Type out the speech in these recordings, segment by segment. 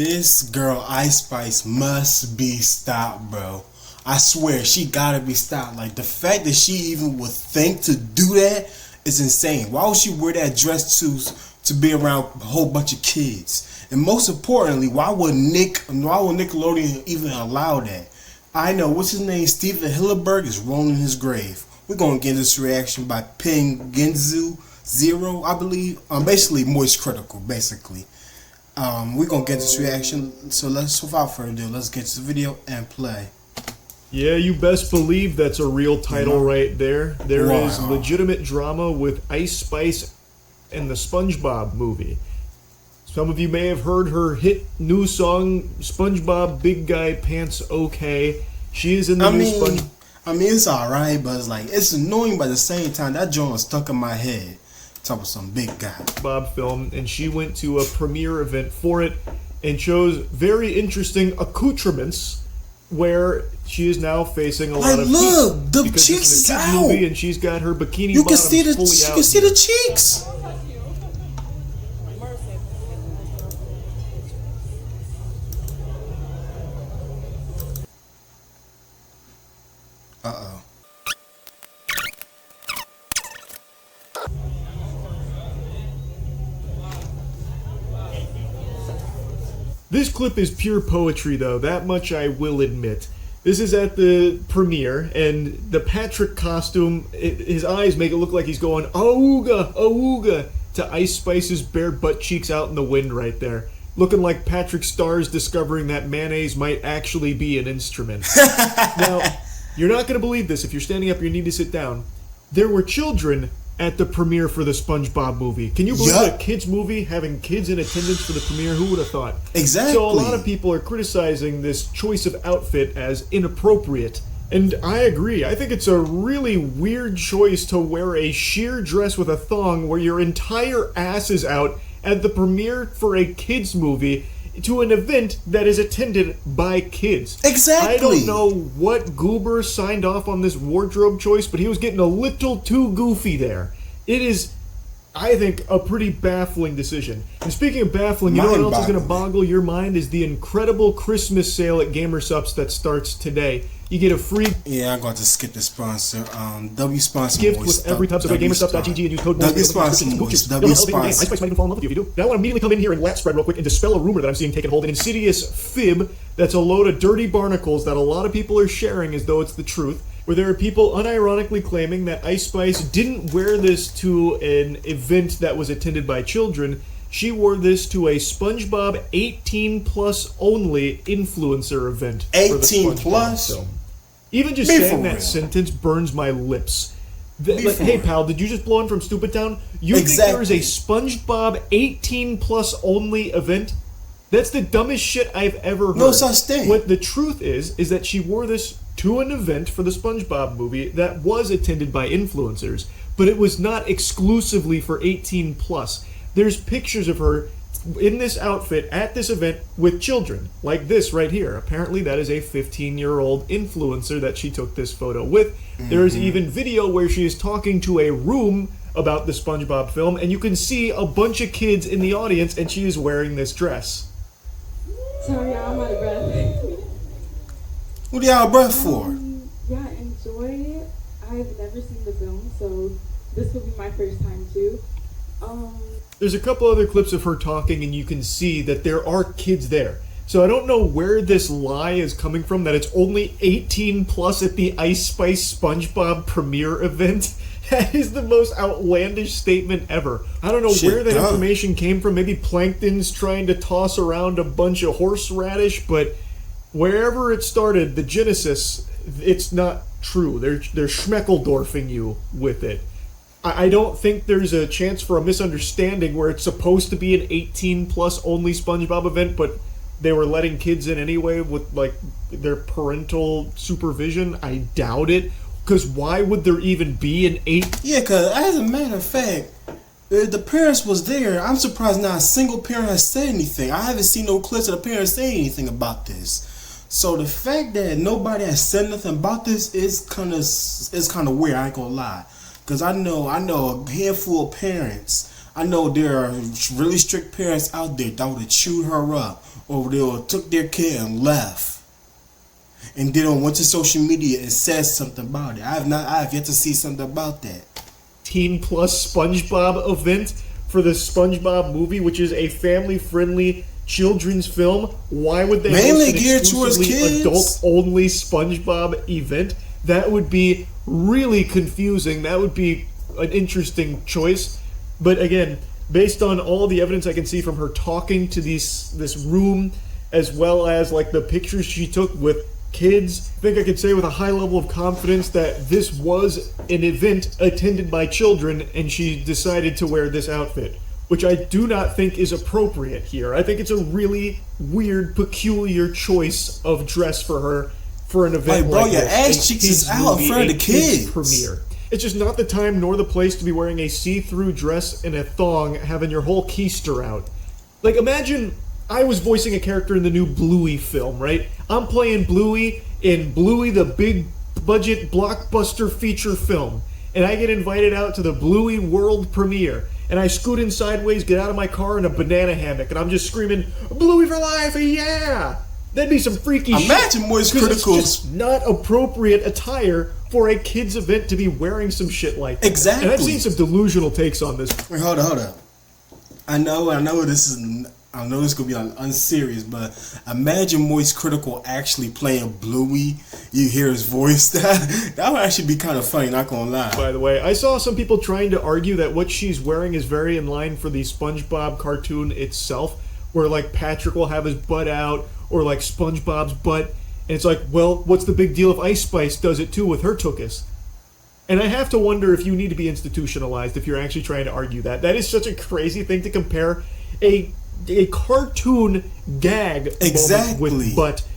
This girl, Ice Spice, must be stopped, bro. I swear, she gotta be stopped. Like, the fact that she even would think to do that is insane. Why would she wear that dress to be around a whole bunch of kids? And most importantly, why would Nickelodeon even allow that? I know, what's his name? Steven Hillenberg is rolling his grave. We're gonna get this reaction by Pengenzu Zero, I believe. Basically, Moist Critical, basically. We're gonna get this reaction. So without further ado, let's get to the video and play. Yeah, you best believe that's a real title right there. There is legitimate drama with Ice Spice and the SpongeBob movie. Some of you may have heard her hit new song, SpongeBob Big Guy Pants Okay. She is in the new SpongeBob. I mean, it's alright, but it's annoying, but at the same time, that joint was stuck in my head. Talk about some big guy. Bob film, and she went to a premiere event for it and chose very interesting accoutrements where she is now facing a lot of look, heat. the Because cheeks this is a kid's out. movie and she's got her bikini You can bottoms see the fully out. you can see the cheeks. Uh-oh. This clip is pure poetry, though, that much I will admit. This is at the premiere, and the Patrick costume, his eyes make it look like he's going, "Auga, auga," to Ice Spice's bare butt cheeks out in the wind right there. Looking like Patrick Starr's discovering that mayonnaise might actually be an instrument. Now, you're not going to believe this. If you're standing up, you need to sit down. There were children at the premiere for the SpongeBob movie. Can you believe a kids movie having kids in attendance for the premiere? Who would have thought? Exactly. So a lot of people are criticizing this choice of outfit as inappropriate. And I agree. I think it's a really weird choice to wear a sheer dress with a thong where your entire ass is out at the premiere for a kids movie to an event that is attended by kids. Exactly. I don't know what goober signed off on this wardrobe choice, but he was getting a little too goofy there. It is, I think, a pretty baffling decision. And speaking of baffling, you know what else is going to boggle your mind is the incredible Christmas sale at GamerSupps that starts today. You get a free I'm going to skip the sponsor. W sponsor gift with every tub. So go to gamersupps.gg and use code W sponsor. W sponsor. Ice Spice might even fall in love with you if you do. Now I want to immediately come in here and lat spread real quick and dispel a rumor that I'm seeing taken hold, an insidious fib that's a load of dirty barnacles that a lot of people are sharing as though it's the truth, where there are people unironically claiming that Ice Spice didn't wear this to an event that was attended by children. She wore this to a SpongeBob 18 plus only influencer event. 18 plus? Film. Even just saying that sentence burns my lips. Hey pal, did you just blow in from Stupid Town? You think there is a SpongeBob 18 plus only event? That's the dumbest shit I've ever heard. No such thing. What the truth is that she wore this to an event for the SpongeBob movie that was attended by influencers, but it was not exclusively for 18 plus. There's pictures of her in this outfit at this event with children, like this right here. Apparently that is a 15-year-old influencer that she took this photo with. There is even video where she is talking to a room about the SpongeBob film, and you can see a bunch of kids in the audience, and she is wearing this dress. Sorry, I'm out of breath. What are y'all out of breath for? Yeah, enjoy it. I've never seen the film, so this will be my first time too. There's a couple other clips of her talking, and you can see that there are kids there. So I don't know where this lie is coming from, that it's only 18 plus at the Ice Spice SpongeBob premiere event. That is the most outlandish statement ever. I don't know where that information came from. Maybe Plankton's trying to toss around a bunch of horseradish, but wherever it started, the genesis, it's not true. They're Schmeckeldorfing you with it. I don't think there's a chance for a misunderstanding where it's supposed to be an 18 plus only SpongeBob event, but they were letting kids in anyway with like their parental supervision. I doubt it, because why would there even be an 8? Yeah, because as a matter of fact, the parents was there. I'm surprised not a single parent has said anything. I haven't seen no clips of the parents saying anything about this. So the fact that nobody has said nothing about this is kind of weird. I ain't gonna lie. Because I know a handful of parents. I know there are really strict parents out there that would have chewed her up or they took their kid and left, and then went to social media and said something about it. I have yet to see something about that. Teen Plus SpongeBob event for the SpongeBob movie, which is a family-friendly children's film. Why would they mainly host an geared towards kids? Adult-only SpongeBob event? That would be really confusing. That would be an interesting choice. But again, based on all the evidence I can see from her talking to this room, as well as like the pictures she took with kids, I think I could say with a high level of confidence that this was an event attended by children, and she decided to wear this outfit, which I do not think is appropriate here. I think it's a really weird, peculiar choice of dress for her for an event bro, like your this. ass cheeks is out in front of the kids. Premiere. It's just not the time nor the place to be wearing a see-through dress and a thong, having your whole keister out. Like, imagine I was voicing a character in the new Bluey film, right? I'm playing Bluey in Bluey, the big budget blockbuster feature film, and I get invited out to the Bluey world premiere, and I scoot in sideways, get out of my car in a banana hammock, and I'm just screaming, Bluey for life, yeah! That'd be some freaky shit. Imagine Moist Critical. It's just not appropriate attire for a kid's event to be wearing some shit like that. Exactly. And I've seen some delusional takes on this. Wait, hold up. I know this is gonna be unserious, but imagine Moist Critical actually playing Bluey. You hear his voice. That would actually be kind of funny, not gonna lie. By the way, I saw some people trying to argue that what she's wearing is very in line for the SpongeBob cartoon itself, where like Patrick will have his butt out, or like SpongeBob's butt, and it's like, well, what's the big deal if Ice Spice does it too with her tuchus? And I have to wonder if you need to be institutionalized if you're actually trying to argue that. That is such a crazy thing to compare a cartoon gag exactly moment with butt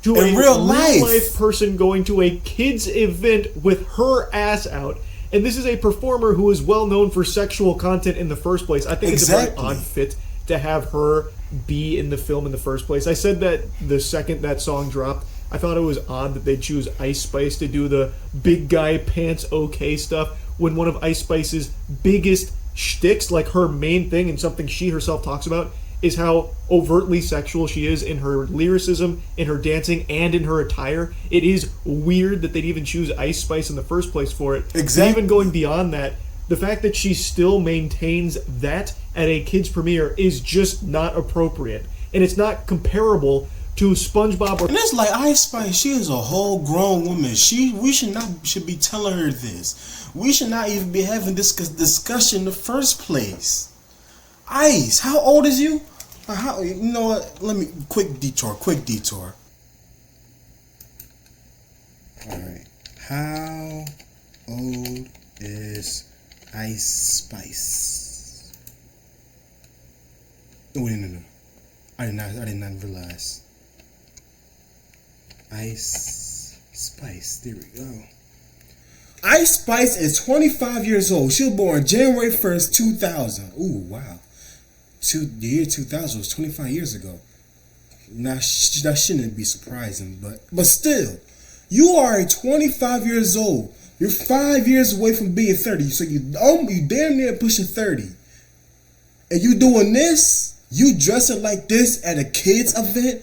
to in a real life person going to a kid's event with her ass out. And this is a performer who is well known for sexual content in the first place. I think it's a very odd fit to have her be in the film in the first place. I said that the second that song dropped, I thought it was odd that they choose Ice Spice to do the big guy pants okay stuff when one of Ice Spice's biggest shticks, like her main thing and something she herself talks about, is how overtly sexual she is in her lyricism, in her dancing, and in her attire. It is weird that they'd even choose Ice Spice in the first place for it. Exactly. And even going beyond that, the fact that she still maintains that at a kid's premiere is just not appropriate. And it's not comparable to SpongeBob or... And it's like Ice Spice, she is a whole grown woman. We should be telling her this. We should not even be having this discussion in the first place. Ice, how old is you? You know what? Let me quick detour. Alright. How old is Ice Spice? Oh, wait, no. I did not realize. Ice Spice, there we go. Ice Spice is 25 years old. She was born January 1st, 2000. Ooh, wow. The year 2000 was 25 years ago. Now, that shouldn't be surprising, but still, you are 25 years old. You're 5 years away from being 30, so you damn near pushing 30. And you doing this? You dressing like this at a kid's event?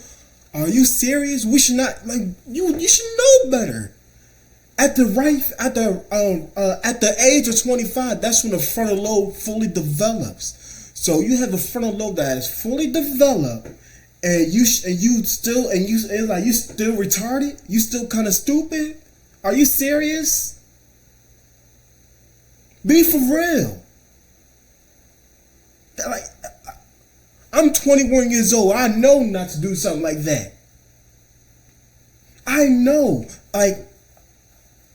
Are you serious? We should not, like, you should know better. At the age of 25, that's when the frontal lobe fully develops. So you have a frontal lobe that is fully developed, and you still retarded? You still kind of stupid? Are you serious? Be for real. Like, I'm 21 years old. I know not to do something like that. I know, like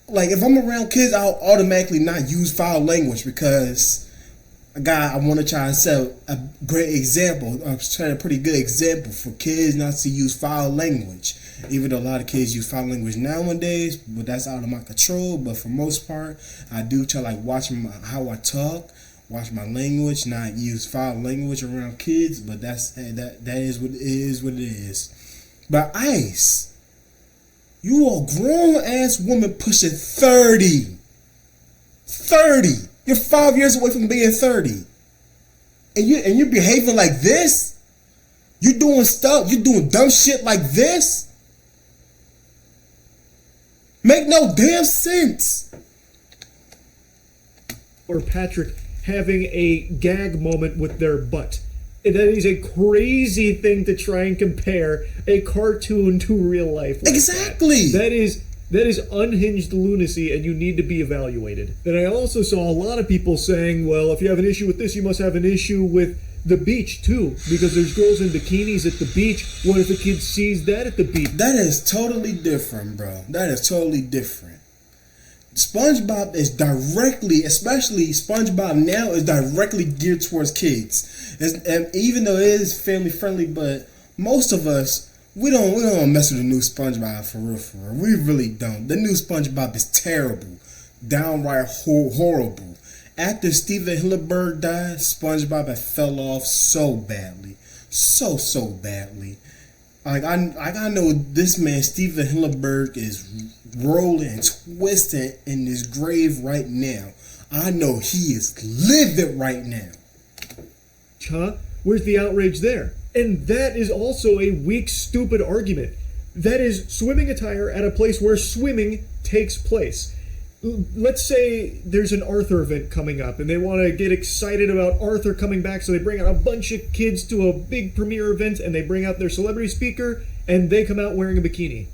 if I'm around kids, I'll automatically not use foul language because I want to try and set a great example. I'm trying a pretty good example for kids not to use foul language. Even though a lot of kids use foul language nowadays, but that's out of my control. But for most part, I do try watch how I talk, watch my language, not use foul language around kids. But that is what it is. But Ice, you a grown ass woman pushing 30. 30. You're 5 years away from being 30. And you're behaving like this? You doing stuff, you doing dumb shit like this? Make no damn sense. Or Patrick having a gag moment with their butt. That is a crazy thing to try and compare a cartoon to real life. Like Exactly. That is unhinged lunacy, and you need to be evaluated. And I also saw a lot of people saying, well, if you have an issue with this, you must have an issue with the beach too, because there's girls in bikinis at the beach. What if a kid sees that at the beach? That is totally different, bro. That is totally different. SpongeBob is directly, especially SpongeBob now, is directly geared towards kids. And even though it is family friendly, but most of us, we don't mess with the new SpongeBob for real, for real. We really don't. The new SpongeBob is terrible, downright horrible. After Steven Hillenburg died, SpongeBob had fell off so badly, so badly. Like I know this man Steven Hillenburg is rolling and twisting in his grave right now. I know he is livid right now. Huh? Where's the outrage there? And that is also a weak, stupid argument. That is swimming attire at a place where swimming takes place. Let's say there's an Arthur event coming up and they want to get excited about Arthur coming back, so they bring out a bunch of kids to a big premiere event and they bring out their celebrity speaker and they come out wearing a bikini.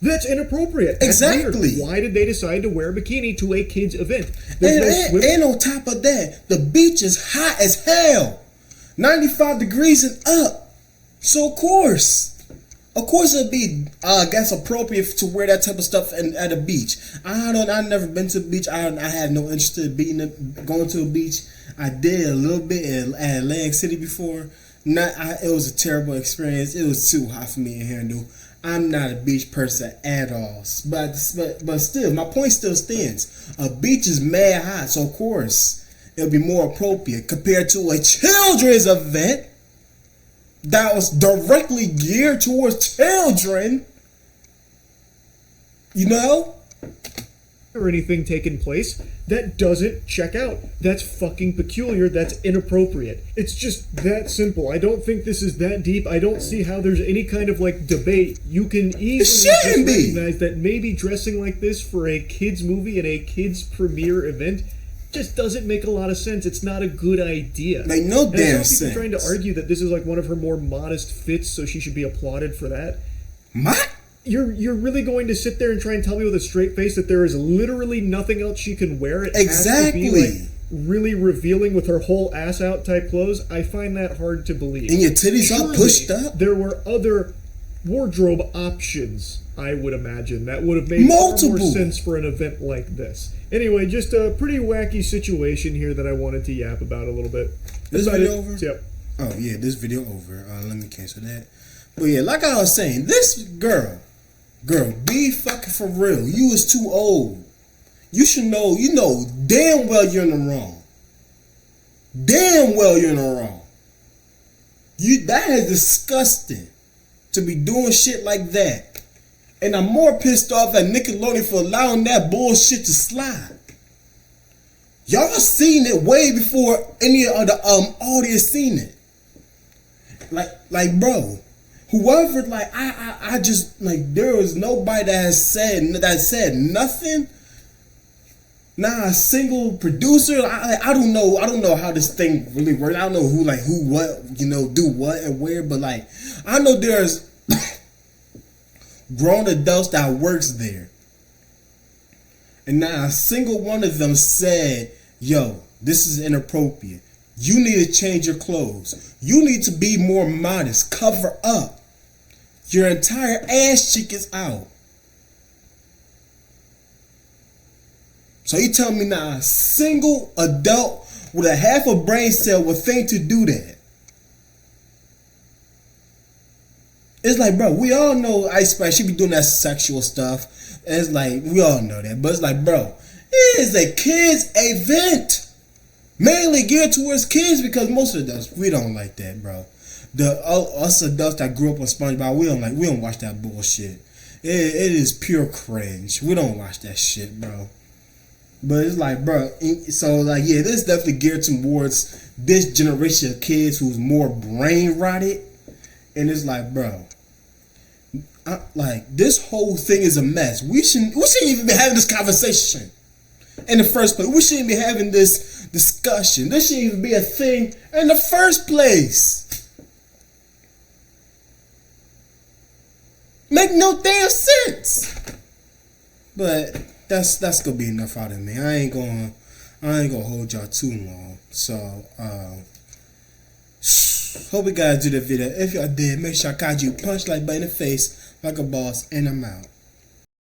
That's inappropriate. That's Exactly. weird. Why did they decide to wear a bikini to a kid's event? And on top of that, the beach is hot as hell. 95 degrees and up. So of course it'd be I guess appropriate to wear that type of stuff at a beach. I've never been to the beach. I had no interest in going to a beach. I did a little bit at Atlantic City before. It was a terrible experience. It was too hot for me to handle. I'm not a beach person at all. But still, my point still stands. A beach is mad hot, so of course it'll be more appropriate compared to a children's event that was directly geared towards children. You know? Or anything taking place, that doesn't check out. That's fucking peculiar. That's inappropriate. It's just that simple. I don't think this is that deep. I don't see how there's any kind of like debate. You can easily just recognize that maybe dressing like this for a kids movie and a kids premiere event just doesn't make a lot of sense. It's not a good idea. Like no and damn some sense. people trying to argue that this is like one of her more modest fits, so she should be applauded for that. What? You're really going to sit there and try and tell me with a straight face that there is literally nothing else she can wear? It Exactly. has to be like really revealing with her whole ass out type clothes. I find that hard to believe. And your titties all pushed up. There were other wardrobe options, I would imagine, that would have made far more sense for an event like this. Anyway, just a pretty wacky situation here that I wanted to yap about a little bit. This video over? Yep. Oh yeah, this video over. Let me cancel that. But yeah, like I was saying, this girl, be fucking for real. You is too old. You should know. You know damn well you're in the wrong. Damn well you're in the wrong. That is disgusting to be doing shit like that. And I'm more pissed off at Nickelodeon for allowing that bullshit to slide. Y'all seen it way before any of the audience seen it. Like bro, whoever, like I just, like, there was nobody that said nothing. Not a single producer. I don't know how this thing really works. I don't know who what, do what and where, but like I know there's grown adults that works there, and not a single one of them said, yo, this is inappropriate. You need to change your clothes. You need to be more modest. Cover up. Your entire ass cheek is out. So you tell me not a single adult with a half a brain cell would think to do that? It's like, bro, we all know Ice Spice, she be doing that sexual stuff. And it's like, we all know that. But it's like, bro, it is a kids event. Mainly geared towards kids, because most of us, we don't like that, bro. Us adults that grew up on SpongeBob, we don't watch that bullshit. It is pure cringe. We don't watch that shit, bro. But it's like, bro, so like, yeah, this is definitely geared towards this generation of kids who's more brain rotted and it's like, bro, like this whole thing is a mess. We shouldn't even be having this conversation in the first place. We shouldn't be having this discussion. This shouldn't even be a thing in the first place. Make no damn sense. But that's gonna be enough out of me. I ain't gonna hold y'all too long. So hope you guys do the video. If y'all did, make sure I caught you punch like button in the face like a boss, and I'm out.